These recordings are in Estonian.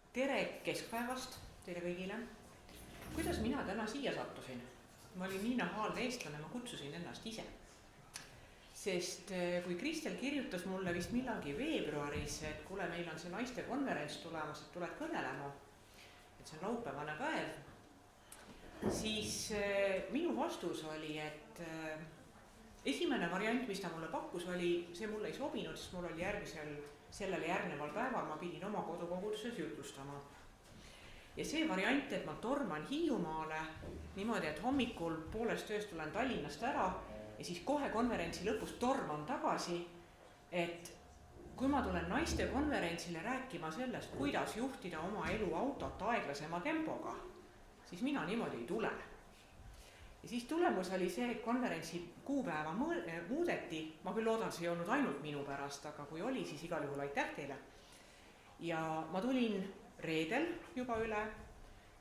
Tere keskpäevast teile kõigile. Kuidas mina täna siia sattusin? Ma olin nii nahaalne eestlane, ma kutsusin ennast ise. Sest kui Kristel kirjutas mulle vist millalgi veebruaris, et kuule, meil on see naiste konverents tulemas, et tuled kõnelema, et see on laupäevane päev, siis minu vastus oli, et esimene variant, mis ta mulle pakkus, oli, see mulle ei sobinud, sest mul oli sellele järgneval päeval ma pidin oma kodukoguduses jutlustama. Ja see variant, et ma torman Hiiumaale niimoodi, et hommikul poolest ööst tulen Tallinnast ära ja siis kohe konverentsi lõpus torman tagasi, et kui ma tulen naiste konverentsile rääkima sellest, kuidas juhtida oma elu autot aeglasema tempoga, siis mina niimoodi ei tule. Ja siis tulemus oli see, et konverentsi kuupäeva muudeti, ma küll loodan, see ei olnud ainult minu pärast, aga kui oli, siis igal juhul aitäh teile. Ja ma tulin reedel juba üle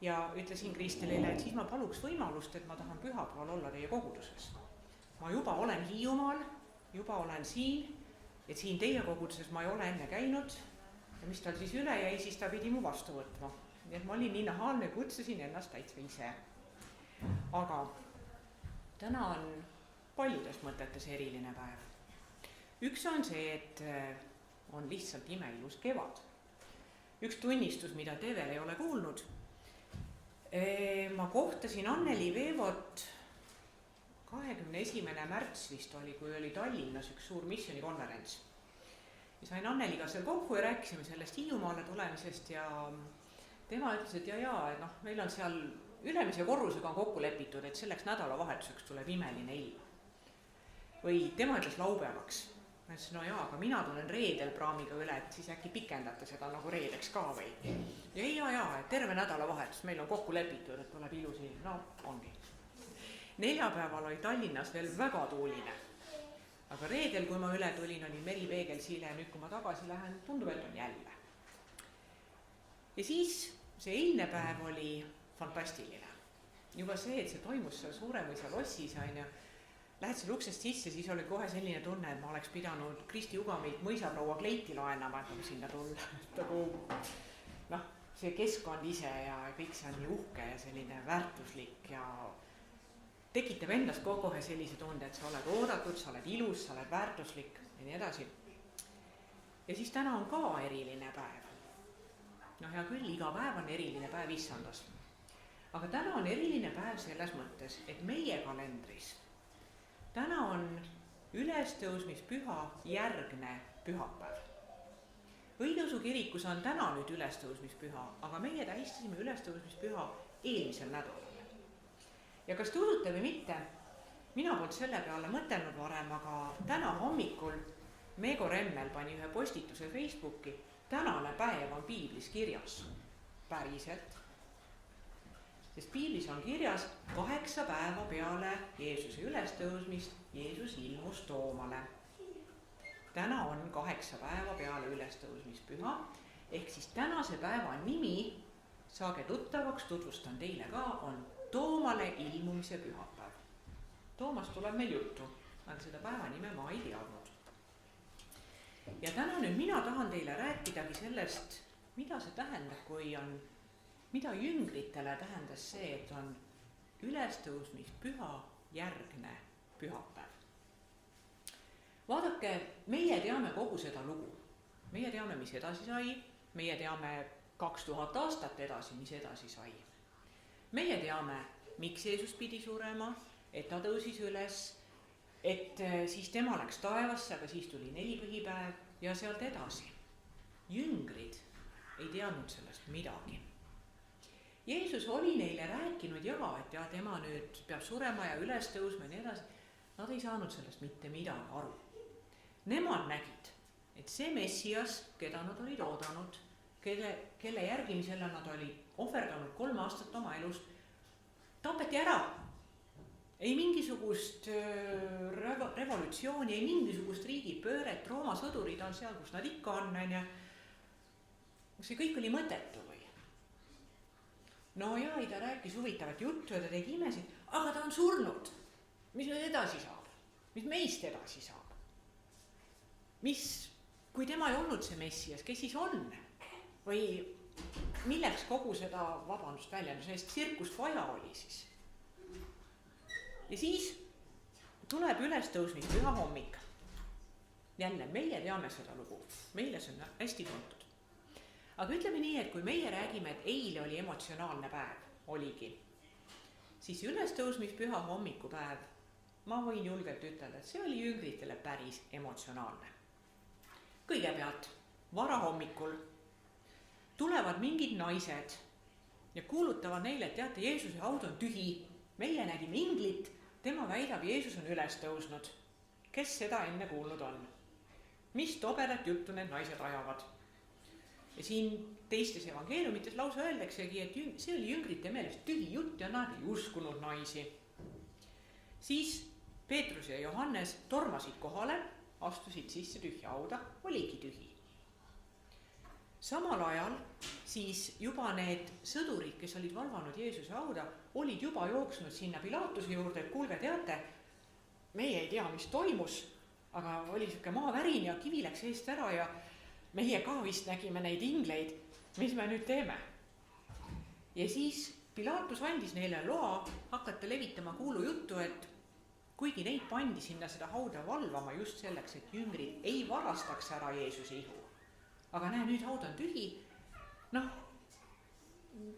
ja ütlesin Kristelile, et siis ma paluks võimalust, et ma tahan pühapäeval olla teie koguduses. Ma juba olen Hiiumaal, juba olen siin, et siin teie koguduses ma ei ole enne käinud ja mis tal siis üle jäi, siis ta pidi mu vastu võtma. Nii et ma olin nii nahaalne, kutsusin ennast täitsa ise. Aga täna on paljudes mõtetes eriline päev. Üks on see, et on lihtsalt imeilus kevad. Üks tunnistus, mida te veel ei ole kuulnud. Ma kohtasin Anneli Veevot 21. märts vist oli, kui oli Tallinnas üks suur missioonikonverents. Ja sain Anneliga seal kokku ja rääkisime sellest Hiiumaale tulemisest ja tema ütles, et et meil on seal ülemise korrusega on kokku lepitud, et selleks nädalavahetuseks tuleb imeline ilm. Või tema ütles laupäevaks. Ma ütlesin, aga mina tulen reedel praamiga üle, et siis äkki pikendate seda nagu reedeks ka või. Ja, et terve nädalavahetus meil on kokku lepitud, et tuleb ilus ilm. No, ongi. Neljapäeval oli Tallinnas veel väga tuuline. Aga reedel, kui ma üle tulin, oli meripeegel siile ja nüüd, kui ma tagasi lähen, tundub, et on jälle. Ja siis see eilne päev oli fantastiline. Juba see, et see toimus seal Suuremõisa lossis, lähed seal uksest sisse, siis oli kohe selline tunne, et ma oleks pidanud Kristi Ugamilt mõisaproua kleiti laenama, et sinna tulla. See keskkond ise ja kõik see on nii uhke ja selline väärtuslik ja tekitab endast kohe sellise tunde, et sa oled oodatud, sa oled ilus, sa oled väärtuslik ja nii edasi. Ja siis täna on ka eriline päev. Hea küll, iga päev on eriline päev issandas. Aga täna on eriline päev selles mõttes, et meie kalendris täna on ülestõusmispüha järgne pühapäev. Õigeusu kirikus on täna nüüd ülestõusmispüha, aga meie tähistasime ülestõusmispüha eelmisel nädalal. Ja kas te usute või mitte, mina poolt selle peale mõtelnud varem, aga täna hommikul Meego Remmel pani ühe postituse Facebooki, tänane päev on piiblis kirjas. Päriselt. Sest piiblis on kirjas 8 päeva peale Jeesuse ülestõusmist Jeesus ilmus Toomale. Täna on 8 päeva peale ülestõusmispüha, ehk siis tänase päeva nimi, saage tuttavaks, tutvustan teile ka, on Toomale ilmumise pühapäev. Toomast tuleb meil juttu, aga seda päeva nime ma ei teadnud. Ja täna nüüd mina tahan teile rääkidagi sellest, mida see tähendab, mida jüngritele tähendas see, et on ülestõusmispüha järgne pühapäev. Vaadake, meie teame kogu seda lugu. Meie teame, mis edasi sai. Meie teame 2000 aastat edasi, mis edasi sai. Meie teame, miks Jeesus pidi surema, et ta tõusis üles, et siis tema läks taevasse, aga siis tuli 4 pühipäev ja sealt edasi. Jüngrid ei teadnud sellest midagi. Jeesus oli neile rääkinud et tema nüüd peab surema ja üles tõusma ja nii edasi. Nad ei saanud sellest mitte midagi aru. Nemad nägid, et see Messias, keda nad olid oodanud, kelle järgimisele nad olid ohverdanud 3 aastat oma elust, tapeti ära. Ei mingisugust revolutsiooni, ei mingisugust riigipööret, Rooma sõdurid on seal, kus nad ikka on. See kõik oli mõttetu või? Ta rääkis huvitavat juttu ja ta tegi imesid, aga ta on surnud. Mis nüüd edasi saab? Mis meist edasi saab? Kui tema ei olnud see Messias, kes siis on? Või milleks kogu seda vabandust väljendust, tsirkust vaja oli siis? Ja siis tuleb ülestõusmispüha hommik. Jälle, meie teame seda lugu, meile see on hästi tuntud. Aga ütleme nii, et kui meie räägime, et eile oli emotsionaalne päev, oligi, siis ülestõusmispüha hommikupäev, ma võin julgelt ütelda, et see oli jüngritele päris emotsionaalne. Kõigepealt varahommikul tulevad mingid naised ja kuulutavad neile, et teate, Jeesuse haud on tühi, meie nägime inglit, tema väidab, Jeesus on üles tõusnud. Kes seda enne kuulnud on? Mis tobedat juttu need naised ajavad? Ja siin teistes evangeeliumites lausa öeldaksegi, et see oli jüngrite meelest tühi jutt ja nad ei uskunud naisi. Siis Peetrus ja Johannes tormasid kohale, astusid sisse tühja hauda, oligi tühi. Samal ajal siis juba need sõdurid, kes olid valvanud Jeesuse hauda, olid juba jooksnud sinna Pilaatuse juurde, et kuulge, teate, meie ei tea, mis toimus, aga oli siuke maavärin ja kivi läks eest ära ja meie ka vist nägime neid ingleid, mis me nüüd teeme. Ja siis Pilaatus andis neile loa hakata levitama kuulujuttu, et kuigi neid pandi sinna seda hauda valvama just selleks, et jüngrid ei varastaks ära Jeesuse ihu. Aga näe, nüüd haud on tühi.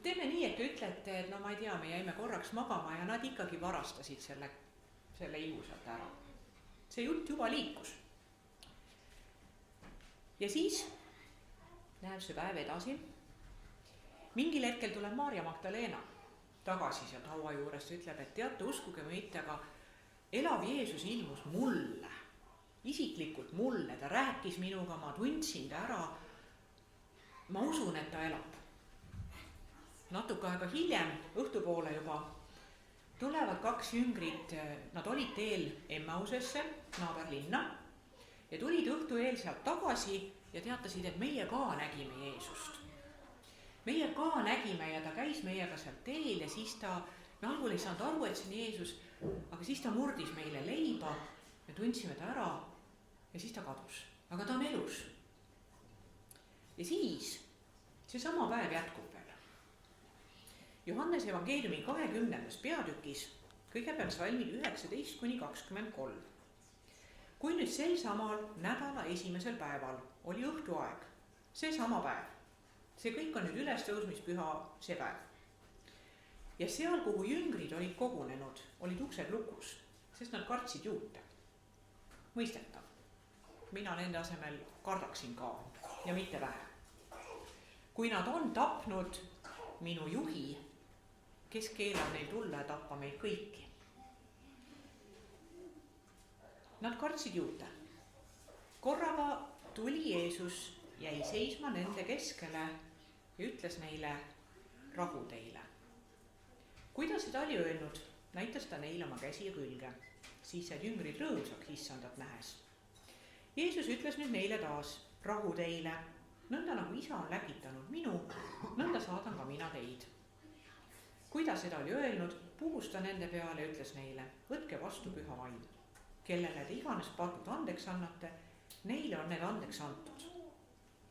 Teeme nii, et te ütlete, et ma ei tea, me jäime korraks magama ja nad ikkagi varastasid selle ihu sealt ära. See jutt juba liikus. Ja siis läheb see päev edasi. Mingil hetkel tuleb Maarja Magdalena tagasi sealt haua juurest ja ütleb, et teate, uskuge või mitte, aga elav Jeesus ilmus mulle, isiklikult mulle, ta rääkis minuga, ma tundsin ta ära, ma usun, et ta elab. Natuke aega hiljem, õhtupoole juba, tulevad 2 jüngrit, nad olid teel Emmausesse, naaberlinna, ja tulid õhtu eel sealt tagasi ja teatasid, et meie ka nägime Jeesust. Meie ka nägime ja ta käis meiega sealt teel ja siis me algul ei saanud aru, et see on Jeesus, aga siis ta murdis meile leiba, me tundsime ta ära ja siis ta kadus. Aga ta on elus. Ja siis see sama päev jätkub veel. Johannes evangeeliumi 20. peatükis kõigepealt salmid 19-23. Kui nüüd sel samal nädala esimesel päeval oli õhtuaeg, see sama päev, see kõik on nüüd ülestõusmispüha see päev. Ja seal, kuhu jüngrid olid kogunenud, olid uksed lukus, sest nad kartsid juute. Mõistetav. Mina nende asemel kardaksin ka ja mitte vähe. Kui nad on tapnud minu juhi, kes keelab neil tulla ja tappa meid kõiki. Nad kartsid juute. Korraga tuli Jeesus, jäi seisma nende keskele ja ütles neile, rahu teile. Kui ta seda oli öelnud, näitas ta neile oma käsi ja külge. Siis said jüngrid rõõmsaks issandat nähes. Jeesus ütles nüüd neile taas, rahu teile, nõnda nagu isa on läkitanud minu, nõnda saadan ka mina teid. Kui ta seda oli öelnud, puhus ta nende peale ja ütles neile, võtke vastu püha vaim. Kellele te iganes patud andeks annate, neile on need andeks antud.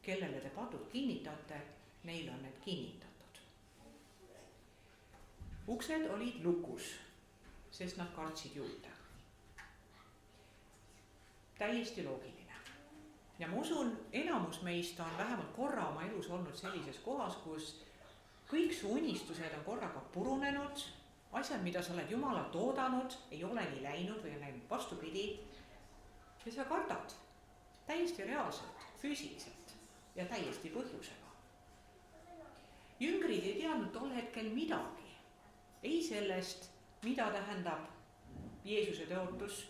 Kellele te patud kinnitate, neile on need kinnitatud. Uksed olid lukus, sest nad kartsid juurde. Täiesti loogiline. Ja ma usun, enamus meist on vähemalt korra oma elus olnud sellises kohas, kus kõik su unistused on korraga purunenud, asjad, mida sa oled Jumalalt oodanud, ei ole nii läinud või on läinud vastupidi. Ja sa kardad täiesti reaalselt, füüsiliselt ja täiesti põhjusega. Jüngrid ei teadnud tol hetkel midagi. Ei sellest, mida tähendab Jeesuse tõotus,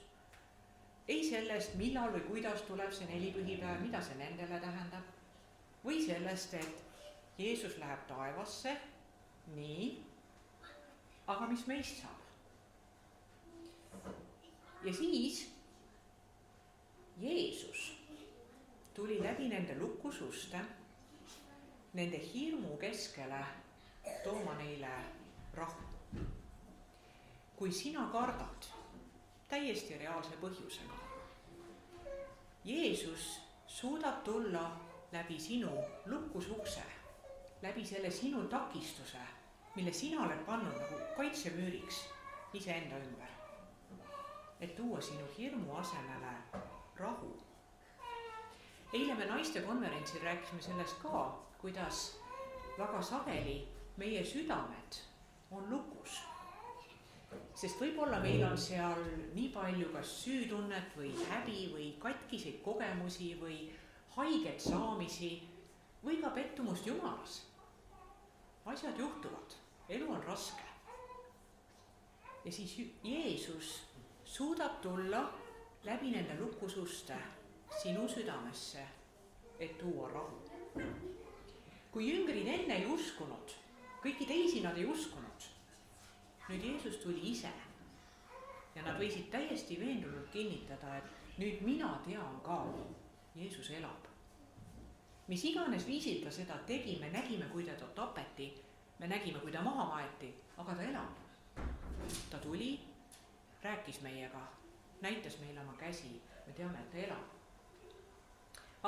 ei sellest, millal või kuidas tuleb see 4 pühipäev, mida see nendele tähendab, või sellest, et Jeesus läheb taevasse, nii, aga mis meist saab? Ja siis Jeesus tuli läbi nende lukus uste, nende hirmu keskele tooma neile rahu. Kui sina kardad täiesti reaalse põhjusega, Jeesus suudab tulla läbi sinu lukus ukse läbi selle sinu takistuse, mille sina oled pannud nagu kaitsemüüriks iseenda ümber. Et tuua sinu hirmu asemele rahu. Eile me naistekonverentsil rääkisime sellest ka, kuidas väga sageli meie südamed on lukus. Sest võib-olla meil on seal nii palju kas süütunnet või häbi või katkiseid kogemusi või haiget saamisi või ka pettumust Jumalas. Asjad juhtuvad, elu on raske. Ja siis Jeesus suudab tulla läbi nende lukususte sinu südamesse, et tuua rahu. Kui jüngrid enne ei uskunud, kõiki teisi nad ei uskunud, nüüd Jeesus tuli ise ja nad võisid täiesti veendunult kinnitada, et nüüd mina tean ka, Jeesus elab. Mis iganes viisil ta seda tegi, me nägime, kui ta tapeti, me nägime, kui ta maha maeti, aga ta elab. Ta tuli, rääkis meiega, näitas meile oma käsi, me teame, et ta elab.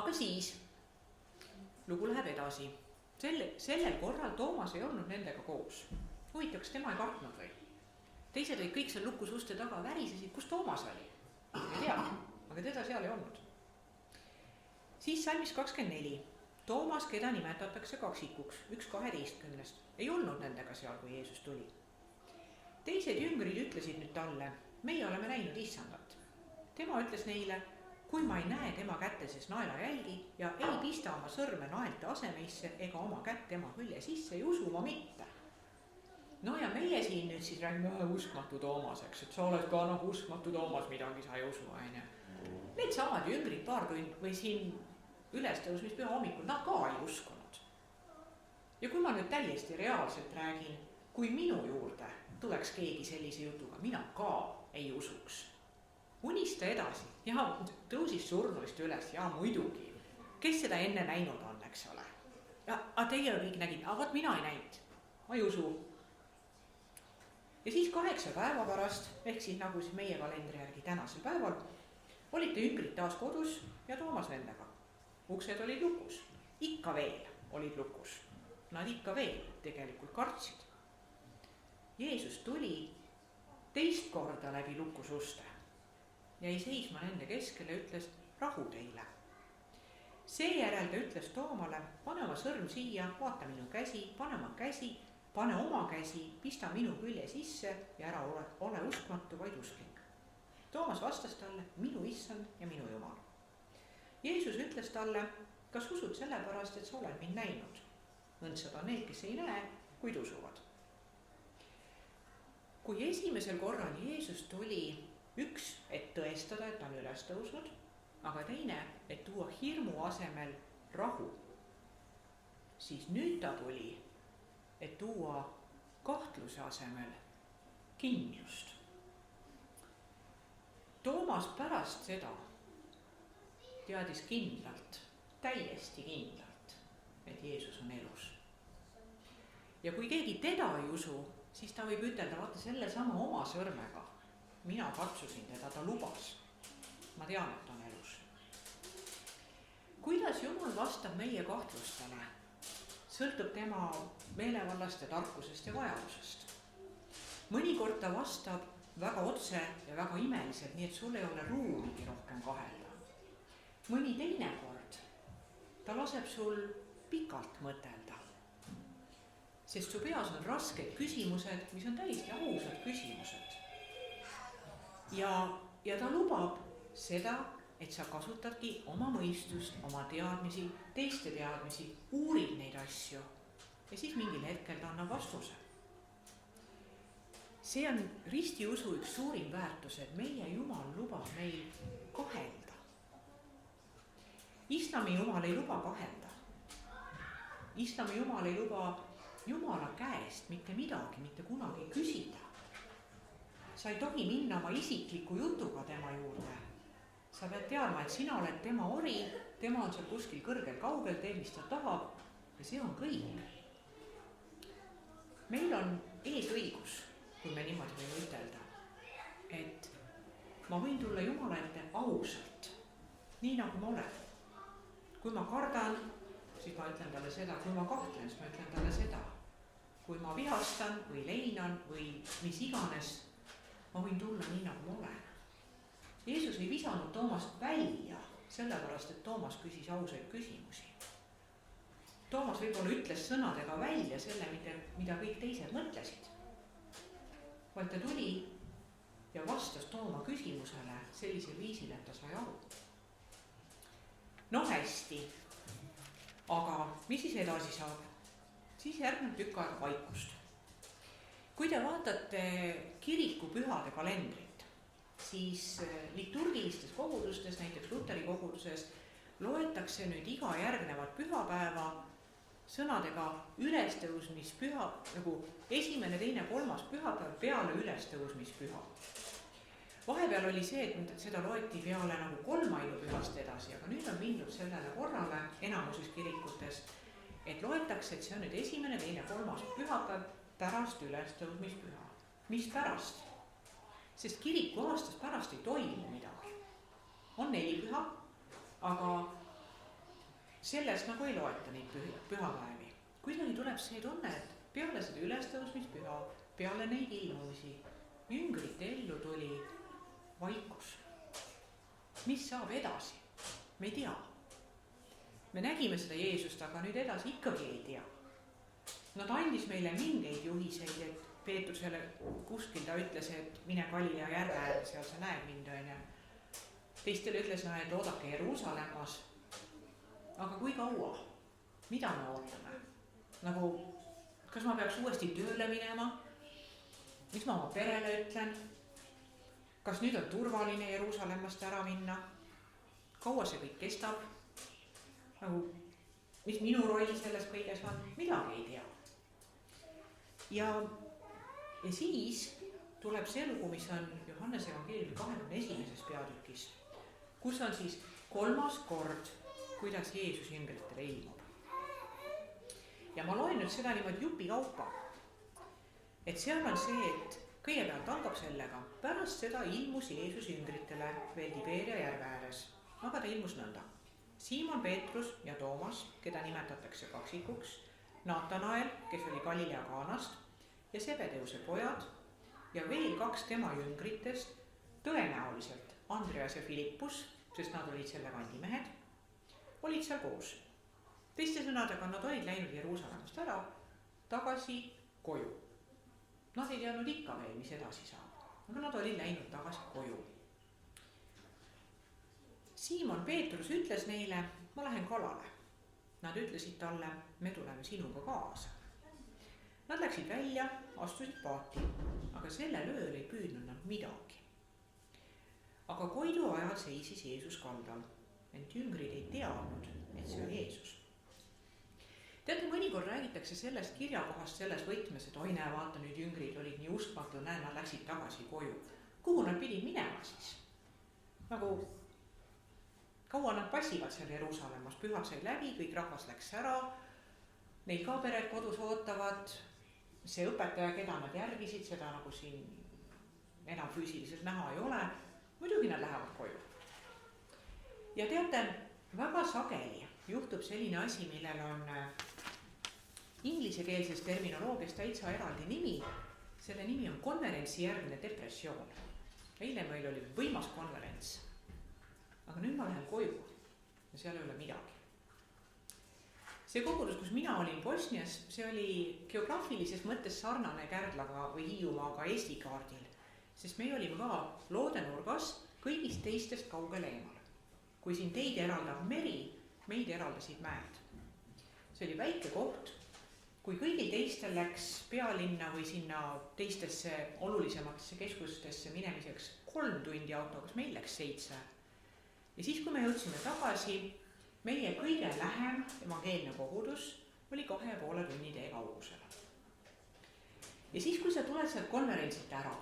Aga siis lugu läheb edasi. Sellel korral Toomas ei olnud nendega koos. Huvitav, kas tema ei kartnud või? Teised olid kõik seal lukususte taga värisesid, kus Toomas oli? Ei tea, aga teda seal ei olnud. Siis salmis 24. Toomas, keda nimetatakse kaksikuks, 1.12. ei olnud nendega seal, kui Jeesus tuli. Teised jüngrid ütlesid nüüd talle, meie oleme näinud issandat. Tema ütles neile, kui ma ei näe tema käteses naelajälgi ja ei pista oma sõrme naelte asemeisse ega oma kätt tema külje sisse, ei usu ma mitte. No ja meie siin nüüd siis räägime uskmatu Toomas, eks, et sa oled ka uskmatu Toomas, midagi sa ei usu, aine. Need samad jüngrid paar tund või siin ülestõusmispüha hommikul, nad ka ei uskunud. Ja kui ma nüüd täiesti reaalselt räägin, kui minu juurde tuleks keegi sellise jutuga, mina ka ei usuks. Unista edasi ja tõusis surnuist üles ja muidugi, kes seda enne näinud on, eks ole. Ja teie kõik nägid, aga võt mina ei näinud, ma ei usu. Ja siis 8 päeva pärast, ehk siis nagu siis meie kalendri järgi tänasel päeval, olite jüngrid taas kodus ja Toomas nendega. Uksed olid lukus, ikka veel olid lukus. Nad ikka veel tegelikult kartsid. Jeesus tuli teist korda läbi lukususte. Jäi seisma nende keskel ja ütles rahu teile. Seejärel ta ütles Toomale, pane oma sõrm siia, vaata minu käsi, pane oma käsi, pane oma käsi, pista minu külje sisse ja ära ole uskmatu, vaid usklik. Toomas vastas talle, minu issand ja minu Jumal. Jeesus ütles talle, kas usud sellepärast, et sa oled mind näinud? Õndsad on need, kes ei näe, kuid usuvad. Kui esimesel korral Jeesus tuli üks, et tõestada, et ta on üles tõusnud, aga teine, et tuua hirmu asemel rahu, siis nüüd ta tuli, et tuua kahtluse asemel kindlust. Toomas pärast seda teadis kindlalt, täiesti kindlalt, et Jeesus on elus. Ja kui keegi teda ei usu, siis ta võib ütelda, vaata selle sama oma sõrmega. Mina katsusin teda, ta lubas. Ma tean, et ta on elus. Kuidas Jumal vastab meie kahtlustele, sõltub tema meelevallast ja tarkusest ja vajadusest. Mõnikord ta vastab väga otse ja väga imeliselt, nii et sul ei ole ruumigi rohkem kahelda. Mõni teine kord ta laseb sul pikalt mõtelda, sest su peas on rasked küsimused, mis on täiesti ausad küsimused. Ja ta lubab seda, et sa kasutadki oma mõistust, oma teadmisi, teiste teadmisi, uurid neid asju ja siis mingil hetkel ta annab vastuse. See on ristiusu üks suurim väärtus, et meie Jumal lubab meil kahelda. Islami Jumal ei luba kahelda. Islami Jumal ei luba Jumala käest mitte midagi, mitte kunagi küsida. Sa ei tohi minna oma isikliku jutuga tema juurde. Sa pead teadma, et sina oled tema ori, tema on seal kuskil kõrgel kaugel, teeb, mis ta tahab ja see on kõik. Meil on eesõigus, kui me niimoodi võime ütelda, et ma võin tulla Jumala ette ausalt, nii nagu ma olen. Kui ma kardan, siis ma ütlen talle seda, kui ma kahtlen, siis ma ütlen talle seda. Kui ma vihastan või leinan või mis iganes, ma võin tulla nii, nagu ma olen. Jeesus ei visanud Toomast välja, sellepärast, et Toomas küsis ausaid küsimusi. Toomas võib-olla ütles sõnadega välja selle, mida kõik teised mõtlesid. Vaid ta tuli ja vastas Tooma küsimusele sellisel viisil, et ta sai aru. No hästi, aga mis siis edasi saab? Siis järgneb tükk aega vaikust. Kui te vaatate kirikupühade kalendrit, siis liturgilistes kogudustes, näiteks Luteri koguduses, loetakse nüüd iga järgnevat pühapäeva sõnadega ülestõusmispüha, nagu esimene, teine, kolmas pühapäev peale ülestõusmispüha. Vahepeal oli see, et seda loeti peale nagu kolmainupühast edasi, aga nüüd on mindud sellele korrale enamuses kirikutes, et loetakse, et see on nüüd esimene, teine, kolmas pühapäev pärast ülestõusmispüha. Mis pärast? Sest kiriku aastas pärast ei toimu midagi. On 4 püha, aga sellest nagu ei loeta neid pühapäevi. Kuidagi tuleb see tunne, et peale seda ülestõusmispüha, peale neid ilmumisi, jüngrite ellu tuli vaikus. Mis saab edasi? Me ei tea. Me nägime seda Jeesust, aga nüüd edasi ikkagi ei tea. Nad andis meile mingeid juhiseid, et Peetrusele kuskil ta ütles, et mine Galilea järve äärde, seal sa näed mind, on. Teistele ütles, et oodake Jeruusalemmas. Aga kui kaua? Mida me ootame? Nagu, kas ma peaks uuesti tööle minema? Mis ma oma perele ütlen? Kas nüüd on turvaline Jeruusalemmast ära minna? Kaua see kõik kestab? Nagu, mis minu roll selles kõiges on? Midagi ei tea. Ja siis tuleb see lugu, mis on Johannese evangeeliumi 21. peatükis, kus on siis 3. kord, kuidas Jeesus jüngritele ilmub. Ja ma loen nüüd seda niimoodi jupi kaupa, et seal on see, et kõigepealt algab sellega, pärast seda ilmus Jeesus jüngritele veel Tiberia järve ääres, aga ta ilmus nõnda. Siimon Peetrus ja Toomas, keda nimetatakse kaksikuks, Natanael, kes oli Galilea Kaanast, ja Sebedeuse pojad ja veel 2 tema jüngritest, tõenäoliselt Andreas ja Filippus, sest nad olid selle kandi mehed, olid seal koos. Teiste sõnadega nad olid läinud Jeruusalemmast ära tagasi koju. Nad ei teadnud ikka veel, mis edasi saab, aga nad olid läinud tagasi koju. Siimon Peetrus ütles neile, ma lähen kalale. Nad ütlesid talle, me tuleme sinuga kaasa. Nad läksid välja, astusid paati, aga sellel ööl ei püüdnud nad midagi. Aga koidu ajal seisis Jeesus kaldal, ent jüngrid ei teadnud, et see on Jeesus. Teate, mõnikord räägitakse sellest kirjakohast selles võtmes, et oi näe, vaata nüüd jüngrid olid nii uskmatu, näe, nad läksid tagasi koju. Kuhu nad pidid minema siis? Nagu kaua nad passivad seal Jeruusalemmas, pühad said läbi, kõik rahvas läks ära, neid ka pered kodus ootavad, see õpetaja, keda nad järgisid, seda nagu siin enam füüsiliselt näha ei ole, muidugi nad lähevad koju. Ja teate, väga sageli juhtub selline asi, millel on inglisekeelses terminoloogias täitsa eraldi nimi, selle nimi on konverentsijärgne depressioon. Eile meil oli võimas konverents. Aga nüüd ma lähen koju ja seal ei ole midagi. See kogudus, kus mina olin Bosnias, see oli geograafilises mõttes sarnane Kärdlaga või Hiiumaaga Eesti kaardil, sest me olime ka loodenurgas kõigist teistest kaugel eemal. Kui siin teid eraldab meri, meid eraldasid mäed. See oli väike koht, kui kõigil teistel läks pealinna või sinna teistesse olulisematesse keskustesse minemiseks 3 tundi autoga, kas meil läks 7. Ja siis, kui me jõudsime tagasi, meie kõige lähem evangeelne kogudus oli 2,5 tunni tee kaugusel. Ja siis, kui sa tuled sealt konverentsilt ära,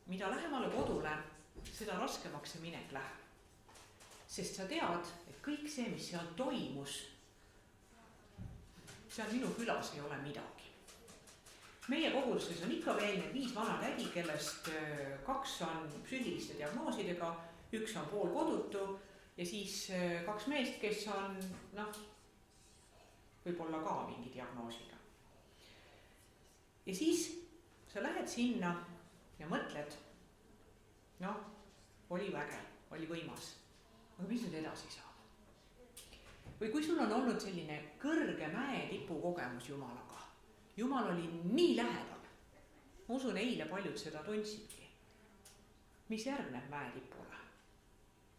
mida lähemale kodule, seda raskemaks see minek läheb. Sest sa tead, et kõik see, mis seal toimus, seal minu külas ei ole midagi. Meie koguduses on ikka veel need 5 vana tädi, kellest 2 on psüühiliste diagnoosidega, 1 on pool kodutu ja siis 2 meest, kes on võib-olla ka mingi diagnoosiga. Ja siis sa lähed sinna ja mõtled, noh, oli vägev, oli võimas, aga mis nüüd edasi saab? Või kui sul on olnud selline kõrge mäetipu kogemus Jumalaga, Jumal oli nii lähedal, ma usun, eile paljud seda tundsidki. Mis järgneb mäetipule?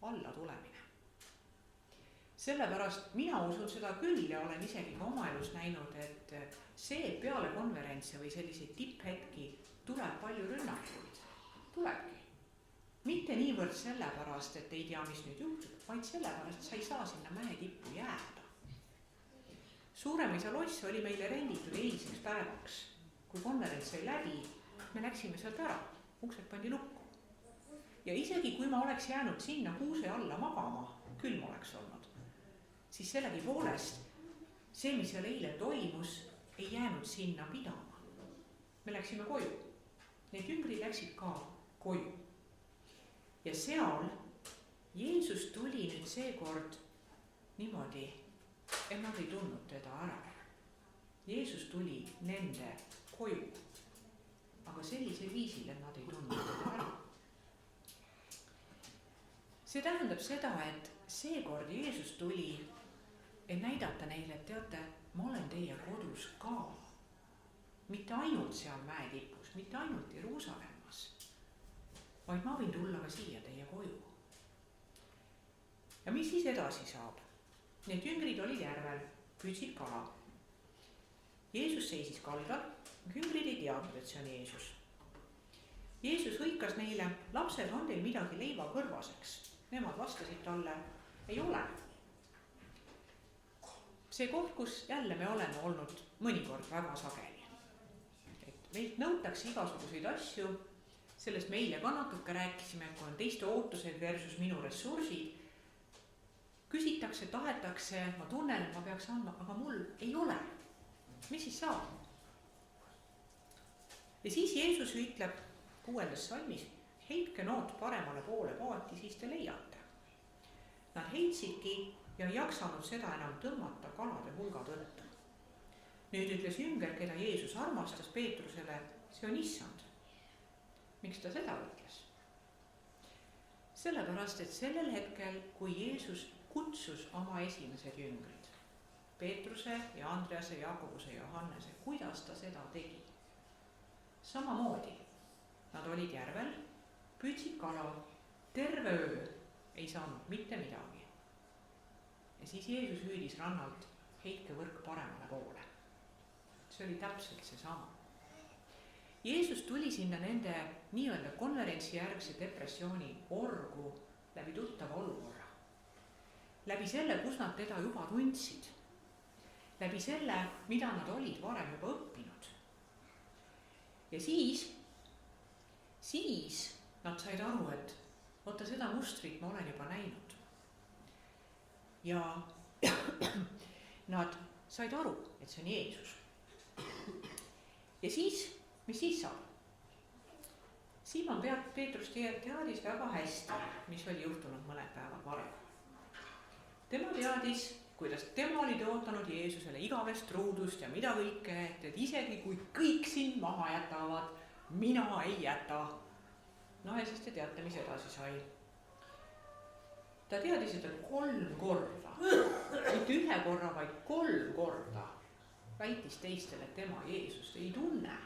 Alla tulemine. Sellepärast mina usun seda küll ja olen isegi ka oma elus näinud, et see peale konverentse või selliseid tipphetki tuleb palju rünnakuid. Tulebki. Mitte niivõrd sellepärast, et ei tea, mis nüüd juhtub, vaid sellepärast, et sa ei saa sinna mäetippu jääda. Suuremõisa loss oli meile renditud eilseks päevaks. Kui konverents sai läbi, me läksime sealt ära, uksed pandi lukku. Ja isegi kui ma oleks jäänud sinna kuuse alla magama, külm oleks olnud, siis sellegi poolest see, mis seal eile toimus, ei jäänud sinna pidama. Me läksime koju. Need jüngrid läksid ka koju. Ja seal Jeesus tuli nüüd seekord niimoodi, et nad ei tundnud teda ära. Jeesus tuli nende koju, aga sellisel viisil, et nad ei tundnud teda ära. See tähendab seda, et seekord Jeesus tuli, et näidata neile, et teate, ma olen teie kodus ka. Mitte ainult seal mäetipus, mitte ainult Jeruusalemmas, vaid ma võin tulla ka siia teie koju. Ja mis siis edasi saab? Need jüngrid olid järvel, püüdsid kala. Jeesus seisis kaldal, jüngrid ei teadnud, et see on Jeesus. Jeesus hõikas neile, lapsed, on teil midagi leiva kõrvaseks? Nemad vastasid talle, ei ole. See koht, kus jälle me oleme olnud mõnikord väga sageli. Et meilt nõutakse igasuguseid asju, sellest me eile ka natuke rääkisime, kui on teiste ootused versus minu ressursid. Küsitakse, tahetakse, ma tunnen, et ma peaks andma, aga mul ei ole. Mis siis saab? Ja siis Jeesus ütleb 6. salmis, heitke noot paremale poole paati, siis te leiate. Nad heitsidki ja ei jaksanud seda enam tõmmata kalade hulga tõttu. Nüüd ütles jünger, keda Jeesus armastas Peetrusele, see on Issand. Miks ta seda ütles? Sellepärast, et sellel hetkel, kui Jeesus kutsus oma esimesed jüngrid, Peetruse ja Andrease, Jakobuse ja Johannese, kuidas ta seda tegi? Samamoodi, nad olid järvel, püüdsid kala, terve öö ei saanud mitte midagi. Ja siis Jeesus hüüdis rannalt, heitke võrk paremale poole. See oli täpselt see sama. Jeesus tuli sinna nende nii-öelda konverentsijärgse depressiooni orgu läbi tuttava olukorra. Läbi selle, kus nad teda juba tundsid. Läbi selle, mida nad olid varem juba õppinud. Ja siis nad said aru, et oota, seda mustrit ma olen juba näinud. Ja nad said aru, et see on Jeesus. Ja siis, mis siis saab? Siimon Peetrus teadis väga hästi, mis oli juhtunud mõned päevad varem. Tema teadis, kuidas tema oli ootanud Jeesusele igavest truudust ja mida kõike, et isegi kui kõik sind maha jätavad, mina ei jäta. No ja siis te teate, mis edasi sai. Ta teadis, et 3 korda, mitte 1 korra, vaid 3 korda väitis teistele, et tema Jeesust ei tunne.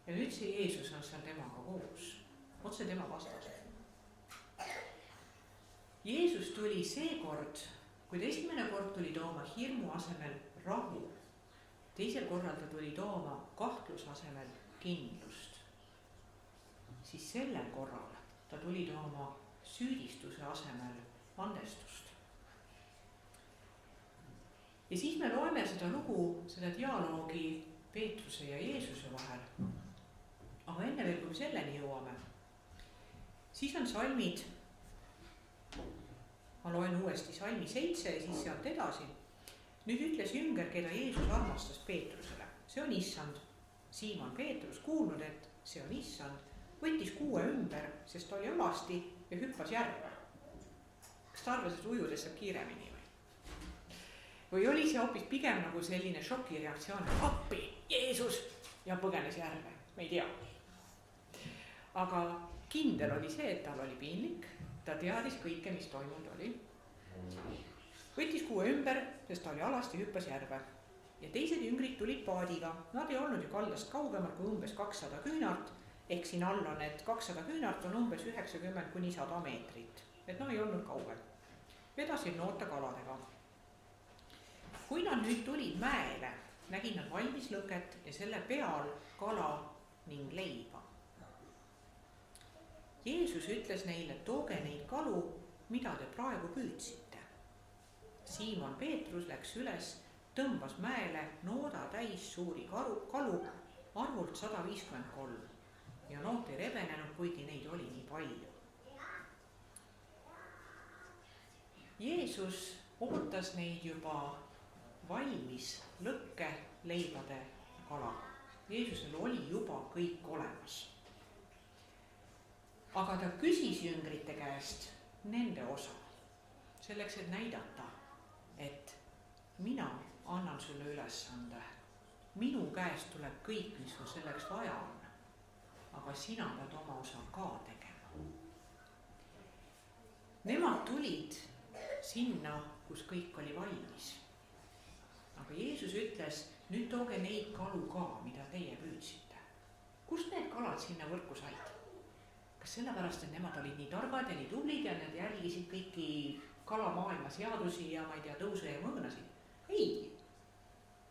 Ja nüüd see Jeesus on seal temaga koos. Otse tema vastas. Jeesus tuli seekord, kuid esimene kord tuli tooma hirmu asemel rahu. Teisel korral ta tuli tooma kahtluse asemel kindlust. Siis sellel korral ta tuli tooma süüdistuse asemel andestust. Ja siis me loeme seda lugu, seda dialoogi Peetruse ja Jeesuse vahel. Aga enne veel, kui selleni jõuame, siis on salmid, ma loen uuesti salmi 7 ja siis sealt edasi. Nüüd ütles jünger, keda Jeesus armastas Peetrusele. See on Issand. Siimon Peetrus kuulnud, et see on Issand, võttis kuue ümber, sest oli omasti ja hüppas järve. Kas ta arvas, et ujudes saab kiiremini või? või oli see hoopis pigem nagu selline šokireaktsioon, appi, Jeesus, ja põgenes järve, me ei tea. Aga kindel oli see, et tal oli piinlik, ta teadis kõike, mis toimunud oli. Võttis kuue ümber, sest ta oli alasti, hüppas järve. Ja teised jüngrid tulid paadiga, nad ei olnud ju kaldast kaugemal kui umbes 200 küünart, ehk siin all on, et 200 küünart on umbes 90 kuni 100 meetrit, et ei olnud kaugel. Vedasid noorte kaladega. Kui nad nüüd tulid mäele, nägid nad valmis lõket ja selle peal kala ning leiba. Jeesus ütles neile, tooge neid kalu, mida te praegu püüdsite. Siimon Peetrus läks üles, tõmbas mäele nooda täis suuri kalu arvult 153 ja nood ei rebenenud, kuigi neid oli nii palju. Jeesus ootas neid juba valmis lõkke, leibade, kala. Jeesusel oli juba kõik olemas. Aga ta küsis jüngrite käest nende osa, selleks, et näidata, et mina annan sulle ülesande. Minu käest tuleb kõik, mis sul selleks vaja on, aga sina pead oma osa ka tegema. Nemad tulid sinna, kus kõik oli valmis. Aga Jeesus ütles, nüüd tooge neid kalu ka, mida teie püüdsite. Kust need kalad sinna võrku said? Kas sellepärast, et nemad olid nii targad ja nii tublid ja need jälgisid kõiki kalamaailma seadusi ja ma ei tea, tõuse ja mõõnasid? Ei,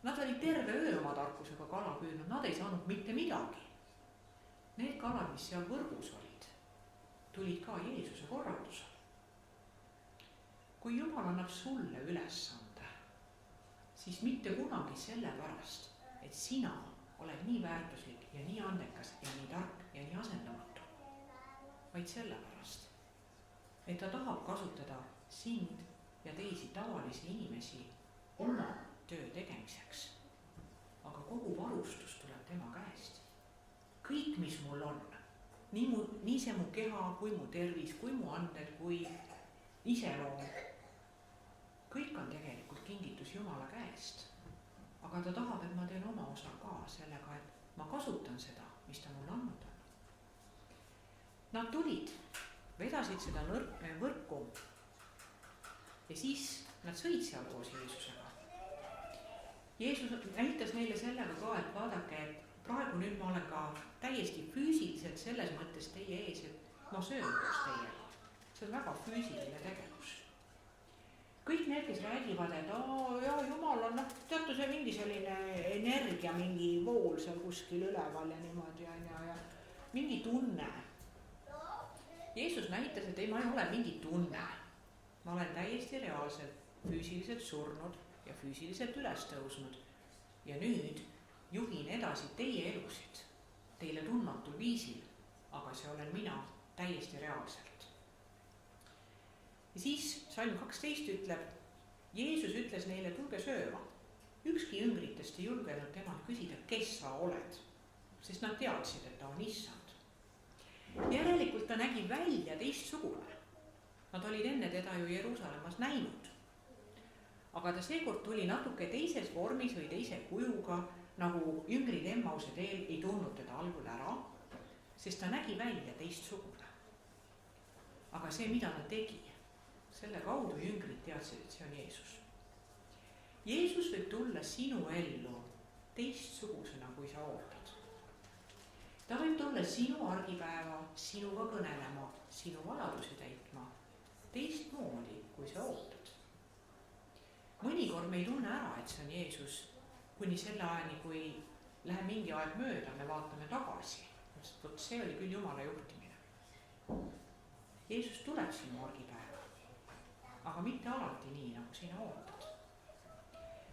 nad olid terve öö oma tarkusega kala püüdnud, nad ei saanud mitte midagi. Need kalad, mis seal võrgus olid, tulid ka Jeesuse korraldusel. Kui Jumal annab sulle ülesande, siis mitte kunagi sellepärast, et sina oled nii väärtuslik ja nii andekas ja nii tark ja nii asendamatu, vaid sellepärast, et ta tahab kasutada sind ja teisi tavalisi inimesi oma töö tegemiseks. Aga kogu varustus tuleb tema käest. Kõik, mis mul on, nii see mu keha, kui mu tervis, kui mu anded, kui iseloom, kõik on tegelikult kingitus Jumala käest. Aga ta tahab, et ma teen oma osa ka sellega, et ma kasutan seda, mis ta mulle andnud on. Nad tulid, vedasid seda võrku ja siis nad sõid seal koos Jeesusega. Jeesus näitas neile sellega ka, et vaadake, et praegu nüüd ma olen ka täiesti füüsiliselt selles mõttes teie ees, et ma söön koos teiega. See on väga füüsiline tegevus. Kõik need, kes räägivad, et Jumal on, teate see mingi selline energia, mingi vool seal kuskil üleval ja niimoodi ja mingi tunne. Jeesus näitas, et ei, ma ei ole mingi tunne. Ma olen täiesti reaalselt füüsiliselt surnud ja füüsiliselt üles tõusnud. Ja nüüd juhin edasi teie elusid, teile tundmatul viisil, aga see olen mina täiesti reaalselt. Ja siis salm 12 ütleb, Jeesus ütles neile, tulge sööma. Ükski jüngritest ei julgenud temalt küsida, kes sa oled, sest nad teadsid, et ta on issand. Järelikult ta nägi välja teistsugune. Nad olid enne teda ju Jeruusalemmas näinud. Aga ta seekord tuli natuke teises vormis või teise kujuga, nagu jüngrid Emmause teel ei tundnud teda algul ära, sest ta nägi välja teistsugune. Aga see, mida ta tegi, selle kaudu jüngrid teadsid, et see on Jeesus. Jeesus võib tulla sinu ellu teistsugusena, kui sa ootad. Ta võib tulla sinu argipäeva, sinuga kõnelema, sinu vajadusi täitma, teistmoodi, kui sa ootad. Mõnikord me ei tunne ära, et see on Jeesus, kuni selle ajani, kui läheb mingi aeg mööda, me vaatame tagasi. Võt see oli küll Jumala juhtimine. Jeesus tuleb sinu argipäeva, aga mitte alati nii, nagu sina ootad.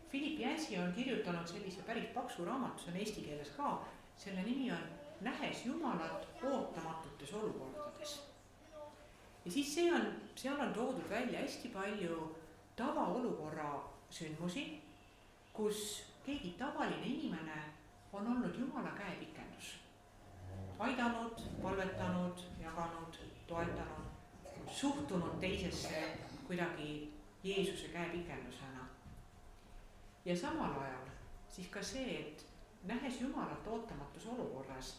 Philip Yancey on kirjutanud sellise päris paksu raamatu, see on eesti keeles ka, selle nimi on Nähes Jumalat ootamatutes olukordades. Ja siis seal on toodud välja hästi palju tavaolukorra sündmusi, kus keegi tavaline inimene on olnud Jumala käepikendus. Aidanud, palvetanud, jaganud, toetanud, suhtunud teisesse kuidagi Jeesuse käepikendusena. ja samal ajal siis ka see, et nähes Jumalat ootamatus olukorras,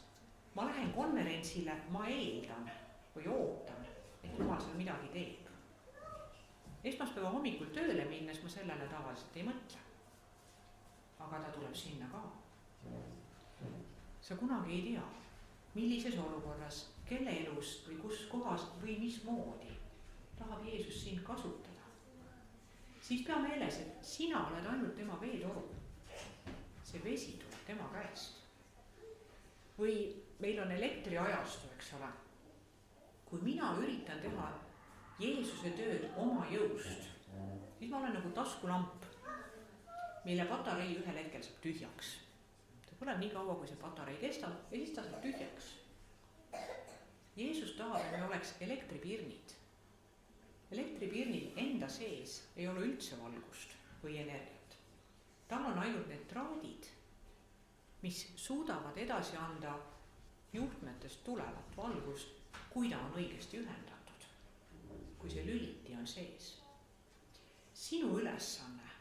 ma lähen konverentsile, ma eeldan või ootan, et Jumal seal midagi teeb. Esmaspäeva hommikul tööle minnes ma sellele tavaliselt ei mõtle. Aga ta tuleb sinna ka. Sa kunagi ei tea, millises olukorras, kelle elus või kus kohas või mismoodi tahab Jeesus sind kasutada. Siis pea meeles, et sina oled ainult tema veetoru. See vesi tuleb tema käest. Või meil on elektriajastu, eks ole. Kui mina üritan teha Jeesuse tööd oma jõust, siis ma olen nagu taskulamp, mille patarei ühel hetkel saab tühjaks. Ta põleb nii kaua, kui see patarei kestab ja siis ta saab tühjaks. Jeesus tahab, et me oleks elektripirnid. Elektripirnil enda sees ei ole üldse valgust või energiat. Tal on ainult need traadid, mis suudavad edasi anda juhtmetest tulevat valgust, kui ta on õigesti ühendatud, kui see lüliti on sees. Sinu ülesanne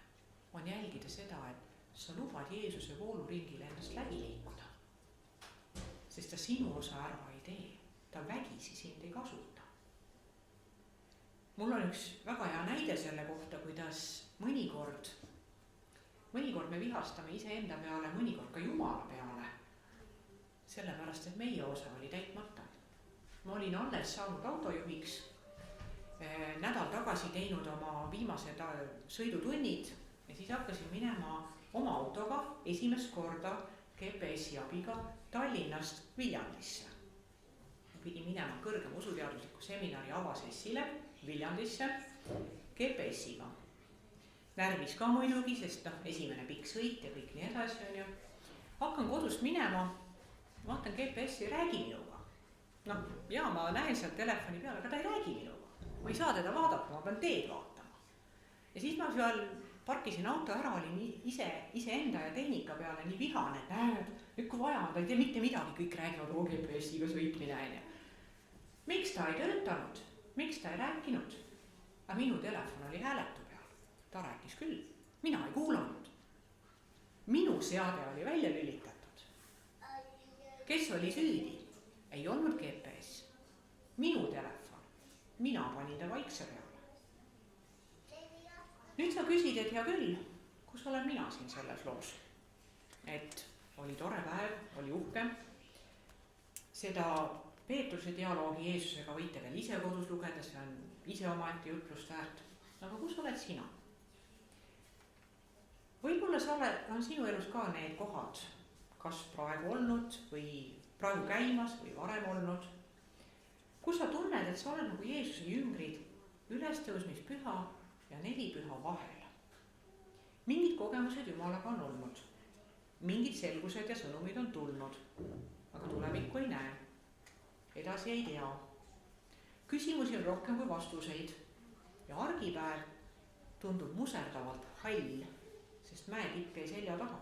on jälgida seda, et sa lubad Jeesuse vooluringile endast läbi liikuda. Sest ta sinu osa ära ei tee, ta vägisi sind ei kasuta. Mul on üks väga hea näide selle kohta, kuidas mõnikord me vihastame iseenda peale, mõnikord ka Jumala peale, sellepärast, et meie osa oli täitmata. Ma olin alles saanud autojuhiks, nädal tagasi teinud oma viimased sõidutunnid ja siis hakkasin minema oma autoga esimest korda GPS-i abiga Tallinnast Viljandisse. Pidi minema kõrgem usuteadusliku seminari avasessile Viljandisse GPS-iga. Närvis ka muidugi, sest esimene pikk sõit ja kõik nii edasi on ju. Hakkan kodust minema, vaatan GPS-i, räägi minuga. Ja ma näen sealt telefoni peale, aga ta ei räägi minuga. Ma ei saa teda vaadata, ma pean teed vaatama. Ja siis ma seal parkisin auto ära, olin iseenda ja tehnika peale nii vihane, et nüüd kui vaja on, ta ei tee mitte midagi, kõik räägivad GPS-iga sõitmine. Miks ta ei töötanud? Miks ta ei rääkinud? Aga minu telefon oli hääletu peal. Ta rääkis küll. Mina ei kuulanud. Minu seade oli välja lülitatud. Kes oli süüdi? Ei olnud GPS. Minu telefon. Mina panin ta vaikse peale. Nüüd sa küsid, et hea küll, kus olen mina siin selles loos? Et oli tore päev, oli uhke. Seda Peetruse dialoogi Jeesusega võite veel ise kodus lugeda, see on ise omaette jutlust väärt. Aga kus oled sina? Võib-olla on sinu elus ka need kohad, kas praegu olnud või praegu käimas või varem olnud, kus sa tunned, et sa oled nagu Jeesuse jüngrid ülestõusmispüha ja nelipüha vahel. Mingid kogemused Jumalaga on olnud, mingid selgused ja sõnumid on tulnud, aga tulevikku ei näe. Edasi ei tea. Küsimusi on rohkem kui vastuseid ja argipäev tundub muserdavalt hall, sest mäetipp jäi selja taha.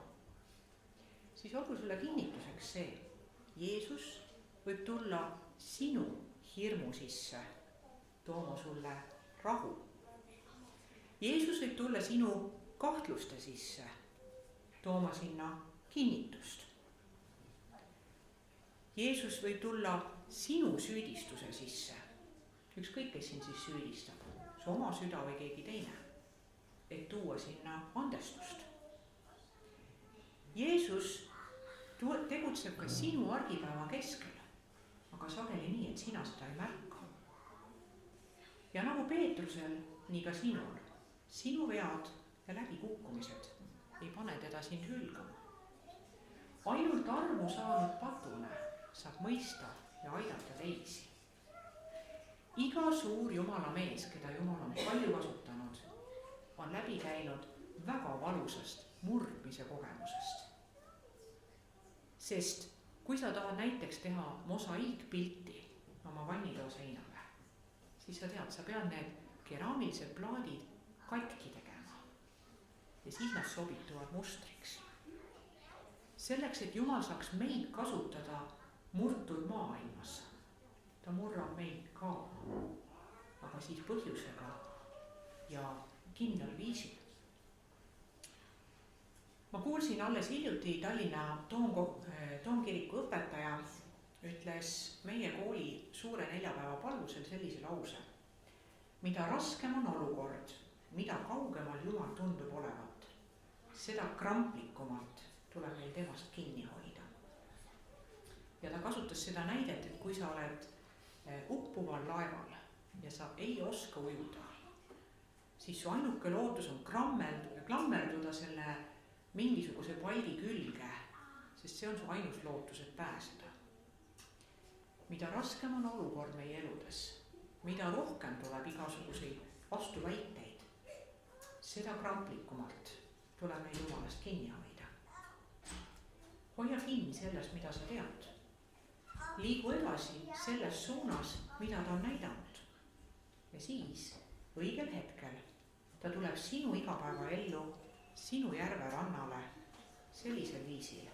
Siis olgu sulle kinnituseks see, Jeesus võib tulla sinu hirmu sisse, tooma sulle rahu. Jeesus võib tulla sinu kahtluste sisse, tooma sinna kinnitust. Jeesus võib tulla sinu süüdistuse sisse, ükskõik kes sind siis süüdistab, su oma süda või keegi teine, et tuua sinna andestust. Jeesus tegutseb ka sinu argipäeva keskel, aga sageli nii, et sina seda ei märka. Ja nagu Peetrusel, nii ka sinul, sinu vead ja läbikukkumised ei pane teda sind hülgama. Ainult armu saanud patune saab mõista ja aidata teisi. Iga suur Jumala mees, keda Jumal on palju kasutanud, on läbi käinud väga valusast murdmise kogemusest. Sest kui sa tahad näiteks teha mosaiikpilti oma vannitoa seinale, siis sa tead, sa pead need keraamilised plaadid katki tegema ja siis nad sobituvad mustriks. Selleks, et Jumal saaks meid kasutada murtud maailmas, ta murrab meid ka, aga siis põhjusega ja kindlal viisil. ma kuulsin alles hiljuti Tallinna Toomkiriku õpetaja ütles meie kooli suure neljapäeva palvusel sellise lause. Mida raskem on olukord, mida kaugemal Jumal tundub olevat, seda kramplikumalt tuleb meil temast kinni hoida. Ja ta kasutas seda näidet, et kui sa oled uppuval laeval ja sa ei oska ujuda, siis su ainuke lootus on klammerduda selle mingisuguse palgi külge, sest see on su ainus lootus, et pääseda. Mida raskem on olukord meie eludes, mida rohkem tuleb igasuguseid vastuväiteid, seda kramplikumalt tuleb meil Jumalast kinni hoida. Hoia kinni sellest, mida sa tead. Liigu edasi selles suunas, mida ta on näidanud. Ja siis õigel hetkel ta tuleb sinu igapäeva ellu, sinu järve rannale sellisel viisil,